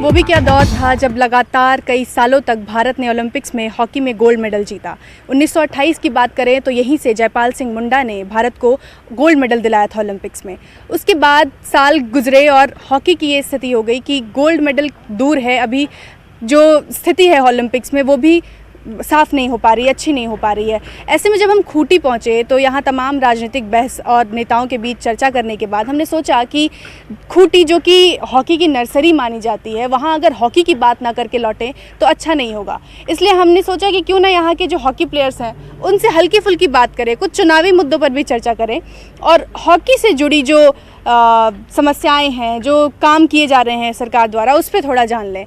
वो भी क्या दौर था जब लगातार कई सालों तक भारत ने ओलंपिक्स में हॉकी में गोल्ड मेडल जीता। 1928 की बात करें तो यहीं से जयपाल सिंह मुंडा ने भारत को गोल्ड मेडल दिलाया था ओलंपिक्स में। उसके बाद साल गुजरे और हॉकी की ये स्थिति हो गई कि गोल्ड मेडल दूर है, अभी जो स्थिति है ओलंपिक्स में वो भी साफ़ नहीं हो पा रही है, अच्छी नहीं हो पा रही है। ऐसे में जब हम खूंटी पहुँचे तो यहाँ तमाम राजनीतिक बहस और नेताओं के बीच चर्चा करने के बाद हमने सोचा कि खूंटी जो कि हॉकी की नर्सरी मानी जाती है, वहाँ अगर हॉकी की बात ना करके लौटें तो अच्छा नहीं होगा। इसलिए हमने सोचा कि क्यों ना यहाँ के जो हॉकी प्लेयर्स हैं उनसे हल्की फुल्की बात करें, कुछ चुनावी मुद्दों पर भी चर्चा करें और हॉकी से जुड़ी जो समस्याएँ हैं, जो काम किए जा रहे हैं सरकार द्वारा, उस पर थोड़ा जान लें।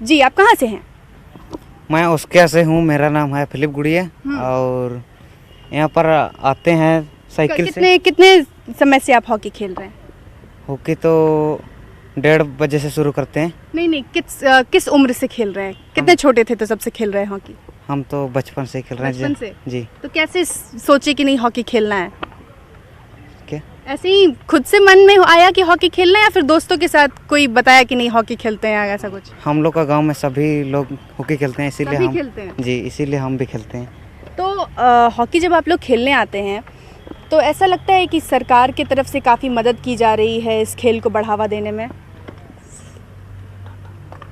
जी, आप कहाँ से हैं? मैं उसके से हूँ, मेरा नाम है फिलिप गुड़िया और यहाँ पर आते हैं साइकिल से। कितने समय से आप हॉकी खेल रहे हैं? हॉकी तो 1:30 बजे से शुरू करते हैं। नहीं, किस उम्र से खेल रहे हैं? कितने छोटे थे तो सबसे खेल रहे हैं हॉकी? हम तो बचपन से खेल रहे हैं। बचपन से? जी। तो कैसे सोचे कि नहीं हॉकी खेलना है? क्या ऐसे ही खुद से मन में आया कि हॉकी खेलना है या फिर दोस्तों के साथ कोई बताया कि नहीं हॉकी खेलते हैं, ऐसा कुछ? हम लोग का गांव में सभी लोग हॉकी खेलते हैं, इसीलिए हम खेलते हैं। जी, इसीलिए हम भी खेलते हैं। तो हॉकी जब आप लोग खेलने आते हैं तो ऐसा लगता है कि सरकार की तरफ से काफ़ी मदद की जा रही है इस खेल को बढ़ावा देने में?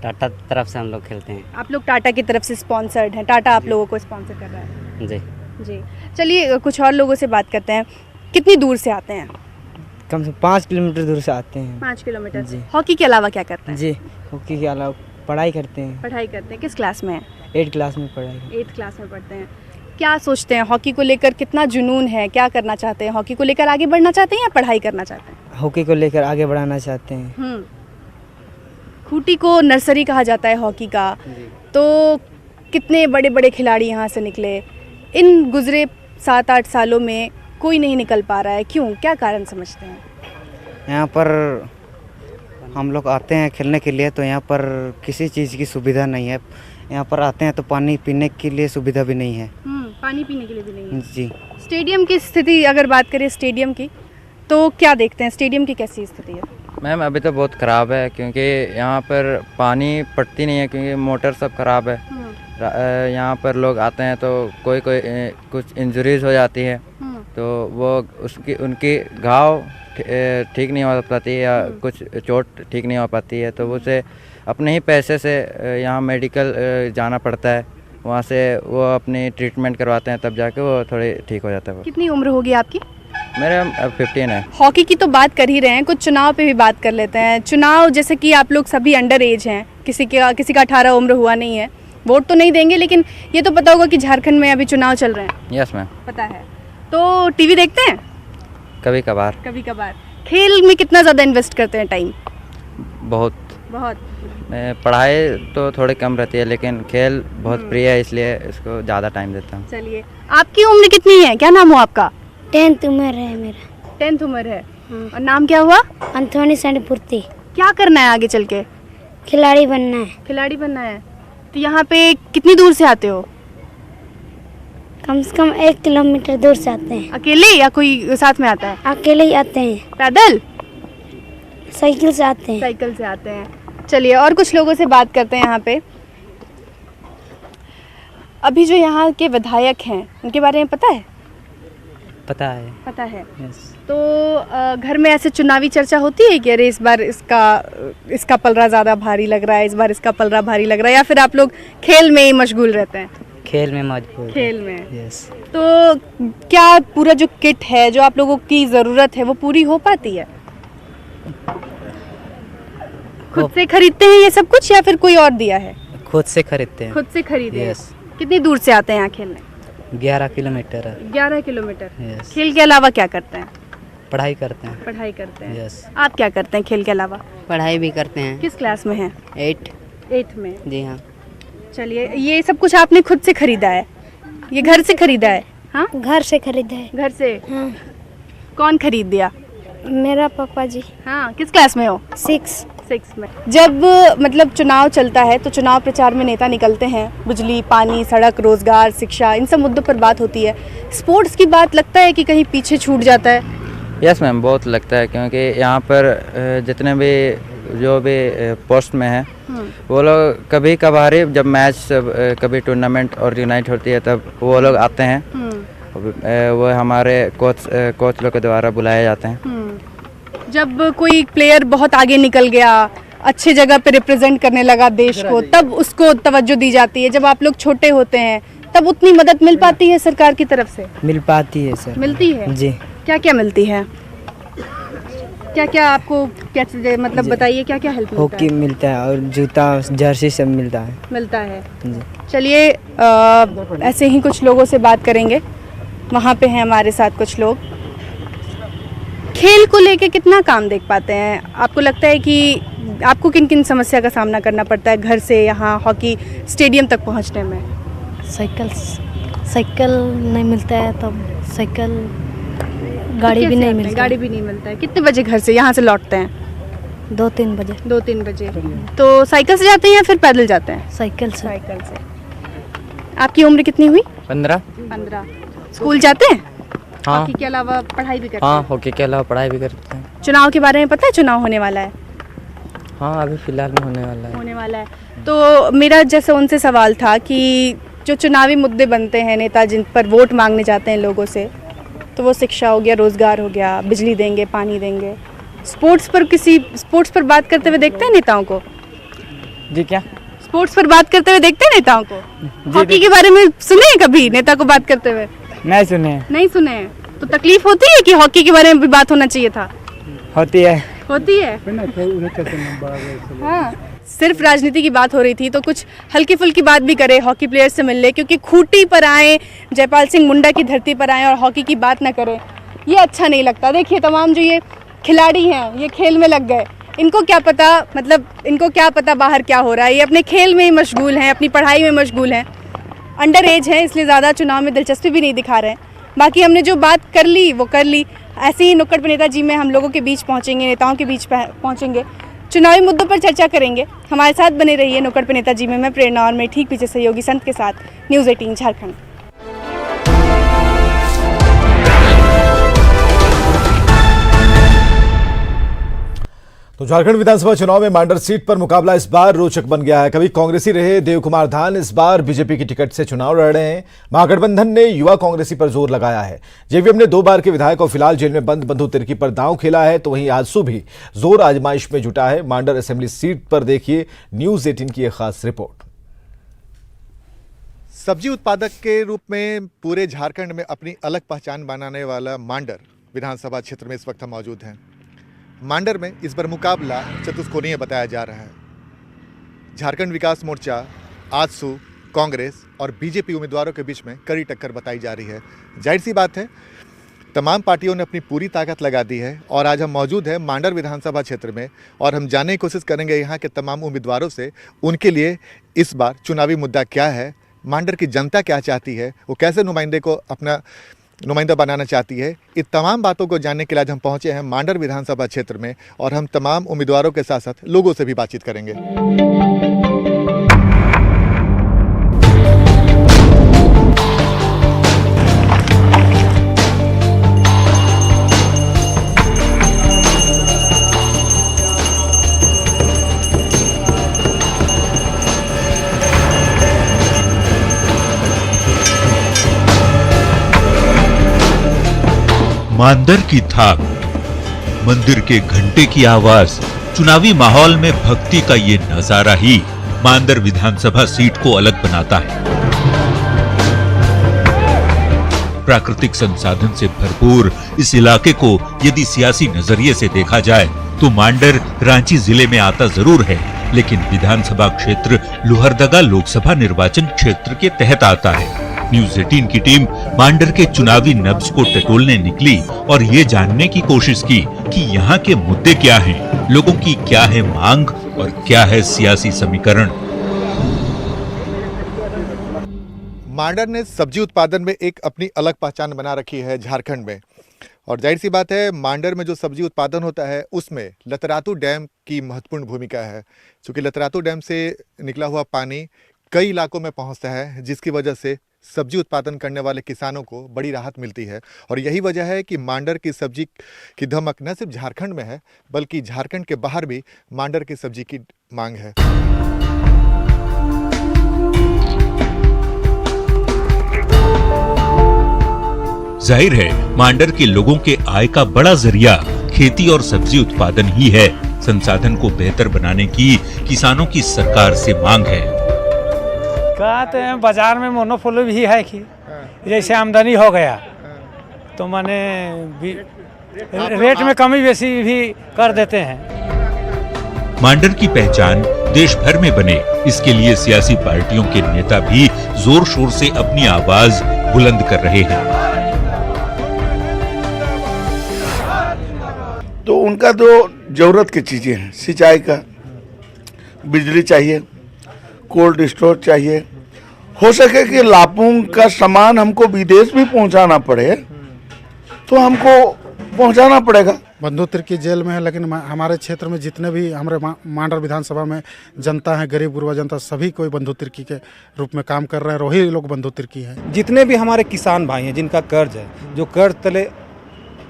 टाटा तरफ से हम लोग खेलते हैं। आप लोग टाटा की तरफ से स्पॉन्सर्ड हैं? टाटा आप लोगों को स्पॉन्सर कर रहा है? जी जी। चलिए कुछ और लोगों से बात करते हैं। कितनी दूर से आते हैं? कम से 5 किलोमीटर दूर से आते हैं। 5 किलोमीटर। जी। हॉकी के अलावा क्या करते हैं? जी, हॉकी के अलावा पढ़ाई करते हैं। पढ़ाई करते हैं। किस क्लास में हैं? 8 क्लास में पढ़ाई। 8th क्लास में पढ़ते हैं। क्या सोचते हैं हॉकी को लेकर, कितना जुनून है, क्या करना चाहते हैं? हॉकी को लेकर आगे बढ़ना चाहते हैं या पढ़ाई करना चाहते हैं? हॉकी को लेकर आगे बढ़ाना चाहते हैं। खूंटी को नर्सरी कहा जाता है हॉकी का, तो कितने बड़े बड़े खिलाड़ी यहाँ से निकले। इन गुजरे 7-8 सालों में कोई नहीं निकल पा रहा है, क्यों? क्या कारण समझते हैं? यहाँ पर हम लोग आते हैं खेलने के लिए तो यहाँ पर किसी चीज़ की सुविधा नहीं है। यहाँ पर आते हैं तो पानी पीने के लिए सुविधा भी नहीं है। पानी पीने के लिए भी नहीं है। जी। स्टेडियम की स्थिति अगर बात करें स्टेडियम की, तो क्या देखते हैं स्टेडियम की कैसी स्थिति है? मैम अभी तो बहुत ख़राब है क्योंकि यहाँ पर पानी पड़ती नहीं है क्योंकि मोटर सब ख़राब है। यहाँ पर लोग आते हैं तो कोई कुछ इंजरीज हो जाती है तो वो उनकी घाव ठीक नहीं हो पाती या कुछ चोट ठीक नहीं हो पाती है तो उसे अपने ही पैसे से यहाँ मेडिकल जाना पड़ता है, वहाँ से वो अपनी ट्रीटमेंट करवाते हैं तब जाके वो थोड़े ठीक हो जाता है। कितनी उम्र होगी आपकी? मेरे 15 है। हॉकी की तो बात कर ही रहे हैं, कुछ चुनाव पे भी बात कर लेते हैं। चुनाव जैसे कि आप लोग सभी अंडर एज हैं, किसी का 18 उम्र हुआ नहीं है, वोट तो नहीं देंगे, लेकिन ये तो पता होगा कि झारखंड में अभी चुनाव चल रहे हैं। यस मैम, पता है। तो टीवी देखते हैं? कभी कभार। कभी कभार। खेल में कितना ज़्यादा इन्वेस्ट करते हैं टाइम? बहुत। पढ़ाई तो थोड़ी कम रहती है लेकिन खेल बहुत प्रिय है इसलिए इसको ज़्यादा टाइम देता हूँ। चलिए, आपकी उम्र कितनी है? क्या नाम हो आपका? 10th उम्र है मेरा। 10th उम्र है। और नाम क्या हुआ? अंथोनी संडपुर्ती। क्या करना है आगे चल के? खिलाड़ी बनना है। खिलाड़ी बनना है। तो यहाँ पे कितनी दूर से आते हो? कम से कम 1 किलोमीटर दूर से आते हैं। अकेले या कोई साथ में आता है? अकेले ही आते हैं। पैदल? साइकिल से आते हैं। साइकिल से आते हैं। चलिए और कुछ लोगों से बात करते हैं यहाँ पे। अभी जो यहाँ के विधायक हैं उनके बारे में पता है? पता है। तो घर में ऐसे चुनावी चर्चा होती है कि अरे इस बार इसका पलड़ा ज़्यादा भारी लग रहा है, इस बार इसका पलड़ा भारी लग रहा है, या फिर आप लोग खेल में ही मशगूल रहते हैं? खेल में मजबूर। खेल में। यस। तो क्या पूरा जो किट है जो आप लोगों की ज़रूरत है वो पूरी हो पाती है? खुद से खरीदते हैं ये सब कुछ या फिर कोई और दिया है? खुद से खरीदते हैं। खुद से खरीदे हैं। यस। कितनी दूर से आते हैं यहाँ खेलने? 11 किलोमीटर है। 11 किलोमीटर। यस। खेल के अलावा क्या करते हैं? पढ़ाई करते हैं। पढ़ाई करते हैं। यस। आप क्या करते हैं खेल के अलावा? पढ़ाई भी करते हैं। किस क्लास में हैं? 8 में। जी हाँ। चलिए, ये सब कुछ आपने खुद से खरीदा है? ये घर से खरीदा है? हाँ, घर से खरीदा है। घर से। हाँ। कौन खरीद दिया? मेरा पापा जी। हाँ, किस क्लास में हो? 6 में। जब मतलब चुनाव चलता है तो चुनाव प्रचार में नेता निकलते हैं, बिजली, पानी, सड़क, रोजगार, शिक्षा, इन सब मुद्दों पर बात होती है। स्पोर्ट्स की बात लगता है कि कहीं पीछे छूट जाता है? यस मैम, बहुत लगता है क्योंकि यहाँ पर जितने भी जो भी पोस्ट में है वो लोग कभी कभार ही जब मैच कभी टूर्नामेंट ऑर्गेनाइज होती है तब वो लोग आते हैं। वो हमारे कोच लोग के द्वारा बुलाए जाते हैं। जब कोई प्लेयर बहुत आगे निकल गया, अच्छी जगह पे रिप्रेजेंट करने लगा देश को, तब उसको तवज्जो दी जाती है। जब आप लोग छोटे होते हैं तब उतनी मदद मिल पाती है सरकार की तरफ से? मिल पाती है सर। मिलती है जी। क्या क्या मिलती है? क्या क्या आपको क्या मतलब बताइए, क्या क्या हेल्प हॉकी मिलता है और जूता जर्सी सब मिलता है। मिलता है? जी। चलिए ऐसे ही कुछ लोगों से बात करेंगे। वहाँ पे हैं हमारे साथ कुछ लोग। खेल को लेके कितना काम देख पाते हैं? आपको लगता है कि आपको किन किन समस्या का सामना करना पड़ता है घर से यहाँ हॉकी स्टेडियम तक पहुँचने में? साइकिल नहीं मिलता है, तब साइकिल गाड़ी भी नहीं मिलती। गाड़ी भी नहीं मिलता है। कितने बजे घर से यहाँ से लौटते हैं? 2-3 बजे। 2-3 बजे। तो साइकिल से जाते हैं या फिर पैदल जाते हैं? साइकिल से। साइकिल से। आपकी उम्र कितनी हुई? 15। 15। स्कूल जाते हैं? हाँ। हॉकी के अलावा पढ़ाई भी करते हैं? हाँ, हॉकी के अलावा पढ़ाई भी करते हैं। चुनाव के बारे में पता है? चुनाव होने वाला है। हाँ, अभी फ़िलहाल में होने वाला है। होने वाला है। तो मेरा जैसे उनसे सवाल था कि जो चुनावी मुद्दे बनते हैं, नेता जिन पर वोट मांगने जाते हैं लोगों से, तो वो शिक्षा हो गया, रोजगार हो गया, बिजली देंगे, पानी देंगे। स्पोर्ट्स पर बात करते हुए देखते हैं नेताओं को? जी क्या? स्पोर्ट्स पर बात करते हुए देखते हैं नेताओं को? हॉकी के बारे में सुने हैं कभी नेता को बात करते हुए? नहीं सुने। नहीं सुने हैं। तो तकलीफ होती है कि हॉकी के बारे में भी बात होना चाहिए था? होती है। होती है। हाँ, सिर्फ राजनीति की बात हो रही थी तो कुछ हल्की फुल्की बात भी करें, हॉकी प्लेयर्स से मिल ले, क्योंकि खूंटी पर आए, जयपाल सिंह मुंडा की धरती पर आए और हॉकी की बात ना करें, ये अच्छा नहीं लगता। देखिए तमाम जो ये खिलाड़ी हैं ये खेल में लग गए। इनको क्या पता, मतलब इनको क्या पता बाहर क्या हो रहा है। ये अपने खेल में ही मशगूल हैं, अपनी पढ़ाई में मशगूल हैं, अंडर एज हैं, इसलिए ज़्यादा चुनाव में दिलचस्पी भी नहीं दिखा रहे हैं। बाकी हमने जो बात कर ली वो कर ली। ऐसे ही नुक्कड़ पे नेताजी में हम लोगों के बीच पहुँचेंगे, नेताओं के बीच पहुँचेंगे, चुनावी मुद्दों पर चर्चा करेंगे। हमारे साथ बने रहिए नुक्कड़ पे नेताजी में। मैं प्रेरणा और मेरे ठीक पीछे सहयोगी संत के साथ, न्यूज़ 18 झारखंड। तो झारखंड विधानसभा चुनाव में मांडर सीट पर मुकाबला इस बार रोचक बन गया है। कभी कांग्रेसी रहे देव कुमार धान इस बार बीजेपी की टिकट से चुनाव लड़ रहे हैं। महागठबंधन ने युवा कांग्रेसी पर जोर लगाया है। जेवीएम ने 2 बार के विधायक और फिलहाल जेल में बंद बंधु तिर्की पर दांव खेला है, तो वहीं आजसू भी जोर आजमाइश में जुटा है। मांडर असेंबली सीट पर देखिए न्यूज 18 की एक खास रिपोर्ट। सब्जी उत्पादक के रूप में पूरे झारखंड में अपनी अलग पहचान बनाने वाला मांडर विधानसभा क्षेत्र में इस वक्त हम मौजूद हैं। मांडर में इस बार मुकाबला चतुष्कोणीय बताया जा रहा है। झारखंड विकास मोर्चा, आजसू, कांग्रेस और बीजेपी उम्मीदवारों के बीच में कड़ी टक्कर बताई जा रही है। जाहिर सी बात है तमाम पार्टियों ने अपनी पूरी ताकत लगा दी है और आज हम मौजूद हैं मांडर विधानसभा क्षेत्र में और हम जानने की कोशिश करेंगे यहाँ के तमाम उम्मीदवारों से उनके लिए इस बार चुनावी मुद्दा क्या है, मांडर की जनता क्या चाहती है, वो कैसे नुमाइंदे को अपना नुमाइंदा बनाना चाहती है। इन तमाम बातों को जानने के लिए आज हम पहुंचे हैं मांडर विधानसभा क्षेत्र में और हम तमाम उम्मीदवारों के साथ साथ लोगों से भी बातचीत करेंगे। मांदर की थाप, मंदिर के घंटे की आवाज, चुनावी माहौल में भक्ति का ये नजारा ही मांदर विधानसभा सीट को अलग बनाता है। प्राकृतिक संसाधन से भरपूर इस इलाके को यदि सियासी नजरिए से देखा जाए तो मांडर रांची जिले में आता जरूर है, लेकिन विधानसभा क्षेत्र लोहरदगा लोकसभा निर्वाचन क्षेत्र के तहत आता है। न्यूज 18 की टीम मांडर के चुनावी नब्ज को टटोलने निकली और ये जानने की कोशिश की कि यहाँ के मुद्दे क्या हैं, लोगों की क्या है मांग और क्या है सियासी समीकरण। मांडर ने सब्जी उत्पादन में एक अपनी अलग पहचान बना रखी है झारखंड में और जाहिर सी बात है मांडर में जो सब्जी उत्पादन होता है उसमें लतरातू डैम की महत्वपूर्ण भूमिका है, क्योंकि लतरातू डैम से निकला हुआ पानी कई इलाकों में पहुंचता है जिसकी वजह से सब्जी उत्पादन करने वाले किसानों को बड़ी राहत मिलती है और यही वजह है कि मांडर की सब्जी की धमक न सिर्फ झारखंड में है बल्कि झारखंड के बाहर भी मांडर की सब्जी की मांग है। जाहिर है मांडर के लोगों के आय का बड़ा जरिया खेती और सब्जी उत्पादन ही है। संसाधन को बेहतर बनाने की किसानों की सरकार से मांग है। कहते हैं बाजार में मोनोपोली भी है कि जैसे आमदनी हो गया तो माने भी रेट में कमी बेसी भी कर देते हैं। मांडर की पहचान देश भर में बने, इसके लिए सियासी पार्टियों के नेता भी जोर शोर से अपनी आवाज बुलंद कर रहे हैं। तो उनका जो जरूरत की चीजें हैं, सिंचाई का, बिजली चाहिए, कोल्ड स्टोर चाहिए, हो सके कि लापुंग का सामान हमको विदेश भी पहुंचाना पड़े तो हमको पहुंचाना पड़ेगा। बंधु तिर्की जेल में है, लेकिन हमारे क्षेत्र में जितने भी हमारे मांडर विधानसभा में जनता है, गरीब गुरबा जनता, सभी कोई बंधु तिर्की के रूप में काम कर रहे हैं। वही लोग बंधु तिर्की हैं। जितने भी हमारे किसान भाई हैं जिनका कर्ज है, जो कर्ज तले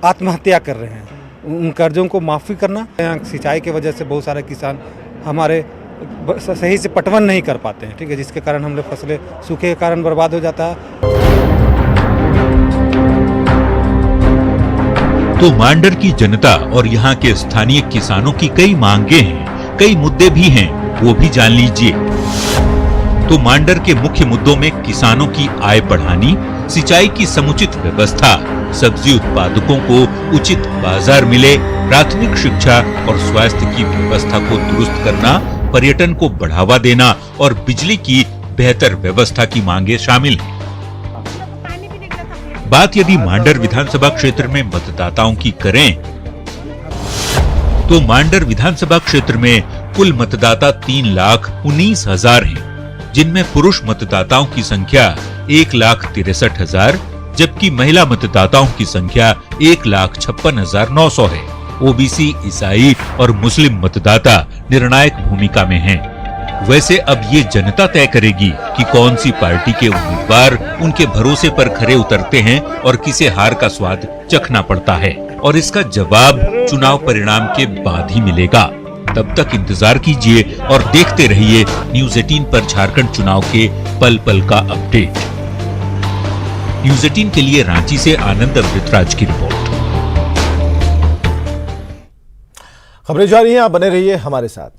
आत्महत्या कर रहे हैं, उन कर्जों को माफ़ी करना। यहाँ सिंचाई की वजह से बहुत सारे किसान हमारे सही से पटवन नहीं कर पाते हैं, ठीक है, जिसके कारण हम लोग फसलें सूखे के कारण बर्बाद हो जाता है। तो मांडर की जनता और यहाँ के स्थानीय किसानों की कई मांगे हैं, कई मुद्दे भी हैं, वो भी जान लीजिए। तो मांडर के मुख्य मुद्दों में किसानों की आय बढ़ानी, सिंचाई की समुचित व्यवस्था, सब्जी उत्पादकों को उचित बाजार मिले, प्राथमिक शिक्षा और स्वास्थ्य की व्यवस्था को दुरुस्त करना, पर्यटन को बढ़ावा देना और बिजली की बेहतर व्यवस्था की मांगे शामिल हैं। बात यदि मांडर विधानसभा क्षेत्र में मतदाताओं की करें तो मांडर विधानसभा क्षेत्र में कुल मतदाता 3,19,000 हैं, जिनमें पुरुष मतदाताओं की संख्या 1,63,000, जबकि महिला मतदाताओं की संख्या 1,56,900 है। ओबीसी, ईसाई और मुस्लिम मतदाता निर्णायक भूमिका में हैं। वैसे अब ये जनता तय करेगी कि कौन सी पार्टी के उम्मीदवार उनके भरोसे पर खरे उतरते हैं और किसे हार का स्वाद चखना पड़ता है, और इसका जवाब चुनाव परिणाम के बाद ही मिलेगा। तब तक इंतजार कीजिए और देखते रहिए न्यूज़ 18 पर झारखंड चुनाव के पल पल का अपडेट। न्यूज़ 18 के लिए रांची से आनंद अमृतराज की रिपोर्ट। खबरें जारी हैं, आप बने रहिए हमारे साथ।